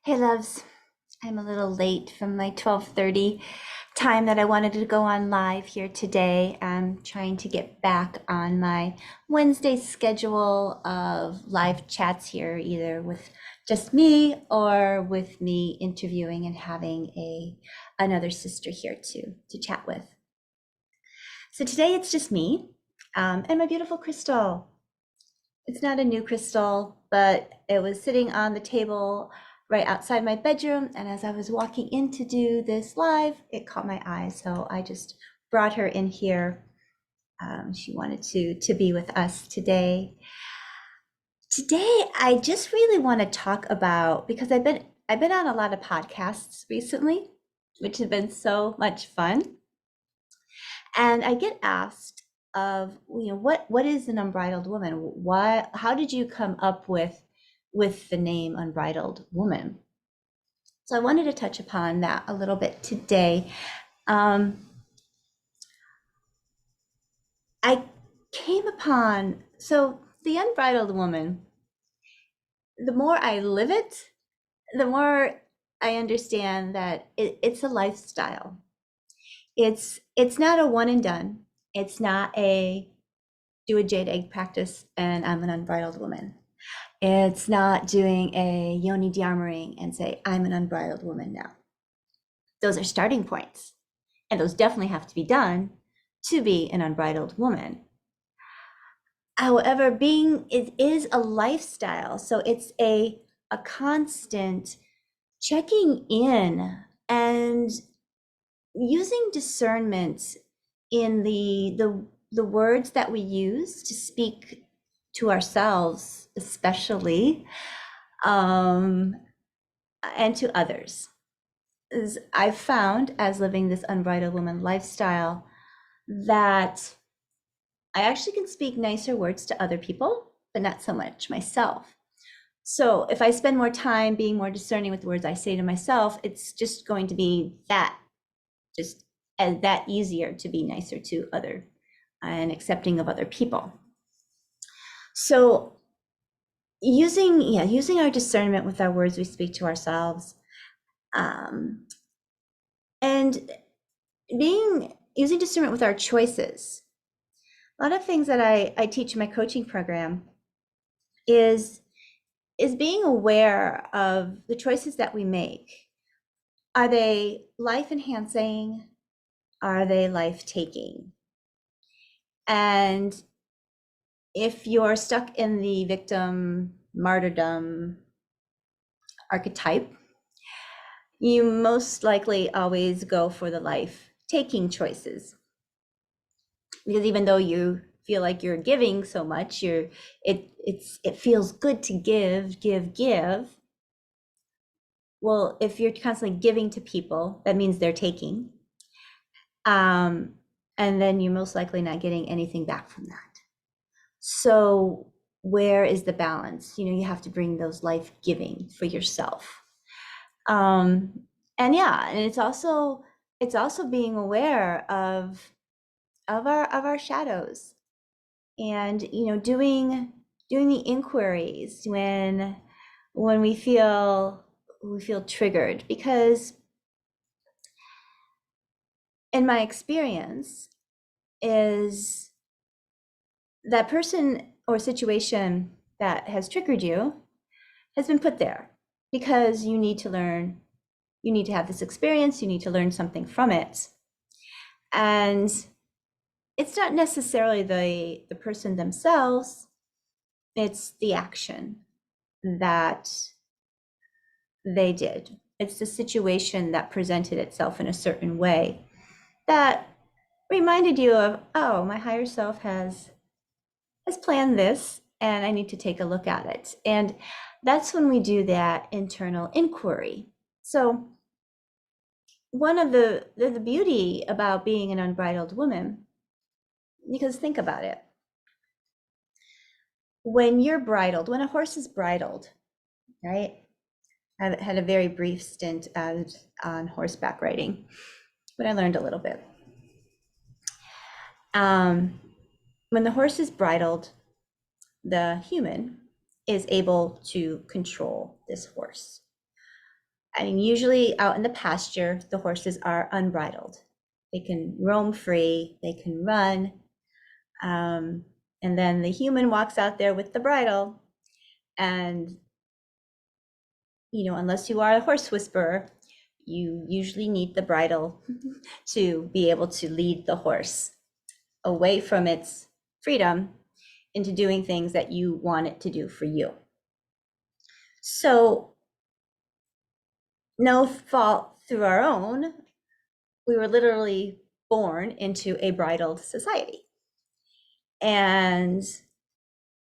Hey loves, I'm a little late from my 12:30 time that I wanted to go on live here today. I'm trying to get back on my Wednesday schedule of live chats here, either with just me or with me interviewing and having another sister here to chat with. So today it's just me and my beautiful crystal. It's not a new crystal, but it was sitting on the table right outside my bedroom. And as I was walking in to do this live, it caught my eye. So I just brought her in here. She wanted to be with us today. Today, I just really want to talk about, because I've been on a lot of podcasts recently, which have been so much fun. And I get asked of, what is an unbridled woman? How did you come up with the name Unbridled Woman? So I wanted to touch upon that a little bit today. Um, I came upon, so the Unbridled Woman, the more I live it, the more I understand that it's a lifestyle. It's not a one and done. It's not a do a jade egg practice and I'm an unbridled woman. It's not doing a yoni dhyamaring and say, I'm an unbridled woman now. Those are starting points. And those definitely have to be done to be an unbridled woman. However, it is a lifestyle. So it's a constant checking in and using discernment in the words that we use to speak to ourselves, especially, and to others. I've found, as living this unbridled woman lifestyle, that I actually can speak nicer words to other people, but not so much myself. So if I spend more time being more discerning with the words I say to myself, it's just going to be just that easier to be nicer to other and accepting of other people. So using our discernment with our words we speak to ourselves, and using discernment with our choices. A lot of things that I teach in my coaching program is being aware of the choices that we make. Are they life enhancing? Are they life taking? And if you're stuck in the victim martyrdom archetype, you most likely always go for the life taking choices. Because even though you feel like you're giving so much, it feels good to give. Well, if you're constantly giving to people, that means they're taking. And then you're most likely not getting anything back from that. So where is the balance? You have to bring those life giving for yourself. And it's also being aware of our shadows, and doing the inquiries when we feel triggered, because in my experience is that person or situation that has triggered you has been put there because you need to learn, you need to have this experience, you need to learn something from it. And it's not necessarily the person themselves, it's the action that they did. It's the situation that presented itself in a certain way that reminded you of, oh, my higher self has planned this and I need to take a look at it. And that's when we do that internal inquiry. So one of the beauty about being an unbridled woman, because think about it, when you're bridled, when a horse is bridled, right? I had a very brief stint on horseback riding, but I learned a little bit. When the horse is bridled, the human is able to control this horse. I mean, usually out in the pasture, the horses are unbridled. They can roam free, they can run. Um, and then the human walks out there with the bridle. And, unless you are a horse whisperer, you usually need the bridle to be able to lead the horse away from its freedom into doing things that you want it to do for you. So, no fault through our own, we were literally born into a bridled society. And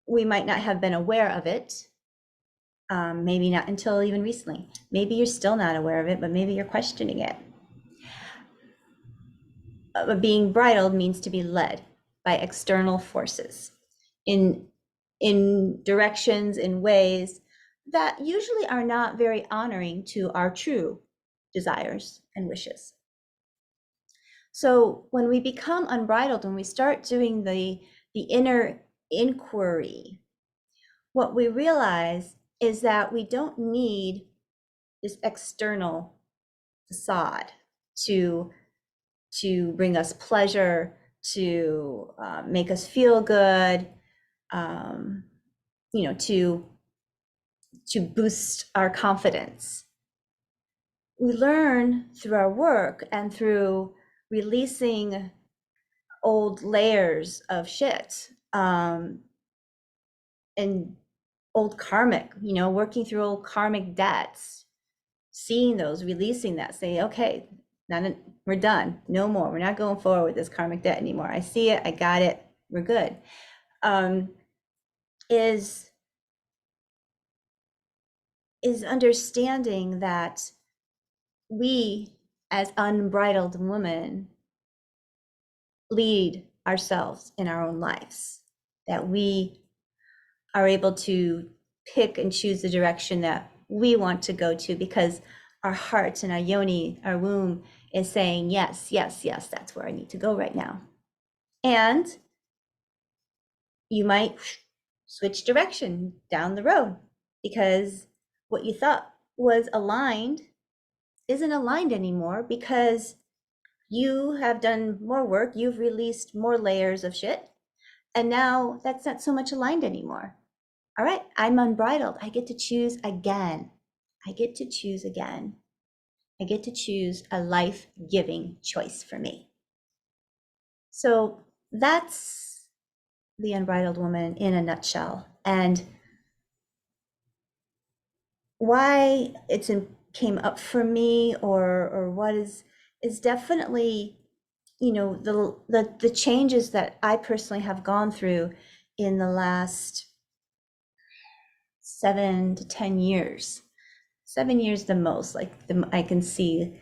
we might not have been aware of it, maybe not until even recently. Maybe you're still not aware of it, but maybe you're questioning it. But being bridled means to be led by external forces in directions, in ways that usually are not very honoring to our true desires and wishes. So when we become unbridled, when we start doing the inner inquiry, what we realize is that we don't need this external facade to bring us pleasure, to make us feel good, to boost our confidence. We learn through our work and through releasing old layers of shit, and old karmic, working through old karmic debts, seeing those, releasing that, say, okay, we're done, no more, we're not going forward with this karmic debt anymore. I see it, I got it, we're good. Is understanding that we, as unbridled women, lead ourselves in our own lives, that we are able to pick and choose the direction that we want to go to, because our heart and our yoni, our womb, is saying, yes, yes, yes, that's where I need to go right now. And you might switch direction down the road because what you thought was aligned isn't aligned anymore, because you have done more work, you've released more layers of shit, and now that's not so much aligned anymore. All right, I'm unbridled. I get to choose again. I get to choose again. I get to choose a life-giving choice for me. So that's the Unbridled Woman in a nutshell. And why it came up for me, or what is definitely, the changes that I personally have gone through in the last 7 to 10 years. 7 years the most. Like I can see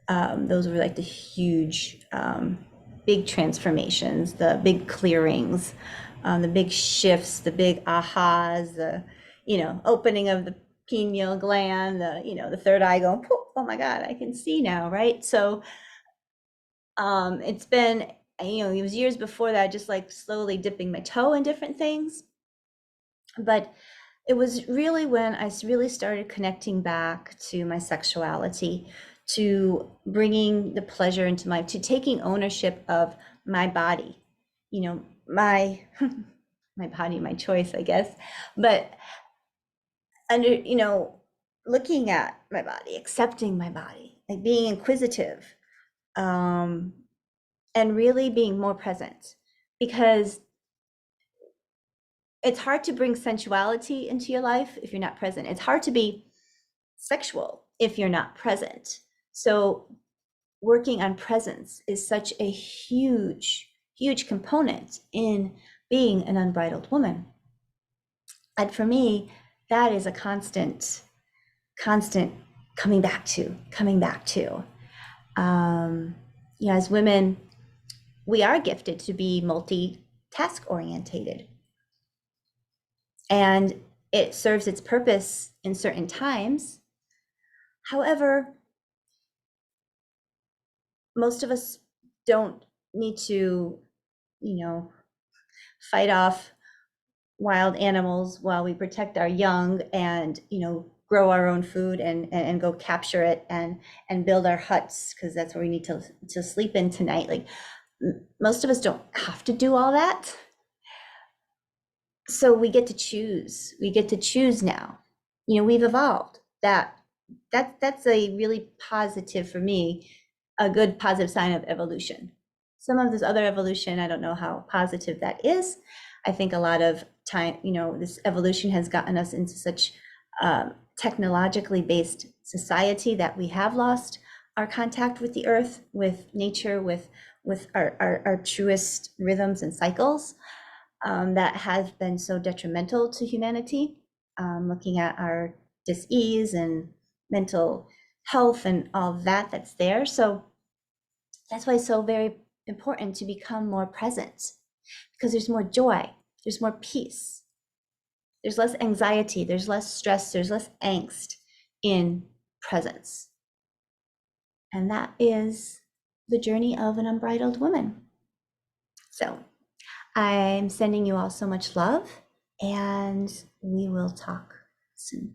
those were like the huge, big transformations, the big clearings, the big shifts, the big ahas, the opening of the pineal gland, the third eye going, oh my God, I can see now, right? So it's been, it was years before that, just like slowly dipping my toe in different things. But it was really when I really started connecting back to my sexuality, to bringing the pleasure into to taking ownership of my body, my my body, my choice, I guess. But looking at my body, accepting my body, like being inquisitive, and really being more present, because it's hard to bring sensuality into your life if you're not present. It's hard to be sexual if you're not present. So working on presence is such a huge, huge component in being an unbridled woman. And for me, that is a constant coming back to. As women, we are gifted to be multitask orientated. And it serves its purpose in certain times. However, most of us don't need to, fight off wild animals while we protect our young and, grow our own food and go capture it and build our huts because that's where we need to sleep in tonight. Like most of us don't have to do all that. So we get to choose. We get to choose now. You know, we've evolved. That's a really positive for me, a good positive sign of evolution. Some of this other evolution, I don't know how positive that is. I think a lot of time, you know, this evolution has gotten us into such technologically based society that we have lost our contact with the earth, with nature, with our truest rhythms and cycles. That has been so detrimental to humanity. Looking at our dis-ease and mental health and all that that's there. So that's why it's so very important to become more present, because there's more joy, there's more peace, there's less anxiety, there's less stress, there's less angst in presence. And that is the journey of an unbridled woman. So I'm sending you all so much love, and we will talk soon.